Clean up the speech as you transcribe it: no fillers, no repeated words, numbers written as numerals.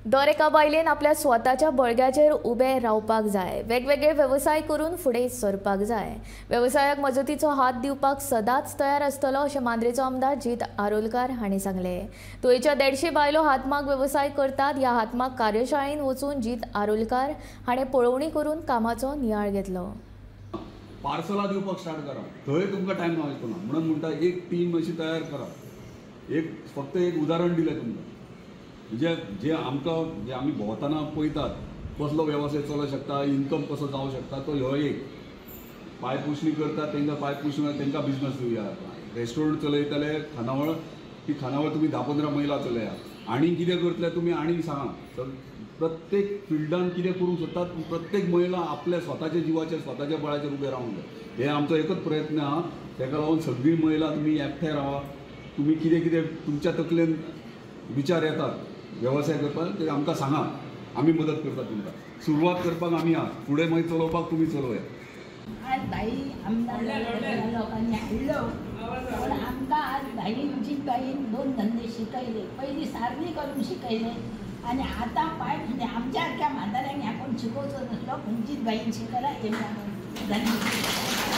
दर एका बायलेन आपल्या स्वताच्या बळग्याचेर उबे रावपाक जाय, वेगवेगळे व्यवसाय करून फुडें सरपाक जाय। व्यवसायाक मजतीचो हात दिवपाक सदांच तयार आसतलो अशें मांद्रेचो आमदार जीत आरोलकार हांणी सांगलें। तुयेच्या 150 बायलो हातमाग व्यवसाय करतात। ह्या हातमाग कार्यशाळेन वचून जीत आरोलकार हाणें पळोवणी करून कामाचो नियाळ घेतलो। पार्सलां दिवपाक स्टार्ट करा, थंय तुमकां टायम लावचो ना म्हणून म्हणटा एक टीम अशी तयार करा। फक्त एक उदाहरण दिलें तुमकां, म्हणजे जे आमी भोंवताना पळयतात कसलो वेवसाय चलूंक शकता, इन्कम कसो जावं शकता, तो ह्यो एक पांयपुसणी करतात तांकां पांयपुसणी तांकां बिजनस दिवया। रेस्टॉरंट चलयतले खानावळ, ती खानावळ तुमी 10-15 महिला चलयात। आनी कितें करतले तुमी आनी सांगा। प्रत्येक फिल्डान कितें करूंक सोदतात, प्रत्येक महिला आपल्या स्वताच्या जिवाचेर स्वताच्या बळाचेर उबे रावंक जाय। हे आमचो एकच प्रयत्न आहा। ताका लागून सगळी महिला तुमी एकठांय रावा। तुमी कितें कितें तुमच्या तकलेन विचार येतात वेवसाय करपाक ते आमकां सांगा, आमी मदत करता तुमकां। सुरवात करपाक आमी आहा, फुडें मागीर चलोवपाक तुमी चलोवया। आज बाई आमदार लोकांनी हाडलो, पण आमकां आज जीत बाईन 2 धंदे शिकयले। पयलीं सारणी करून शिकयले आनी आतां पायप म्हणजे आमच्या सारक्या म्हाताऱ्यांक ह्या कोण शिकोवचो नसलो, पण जीत बाईन शिकयला। धन्यवाद।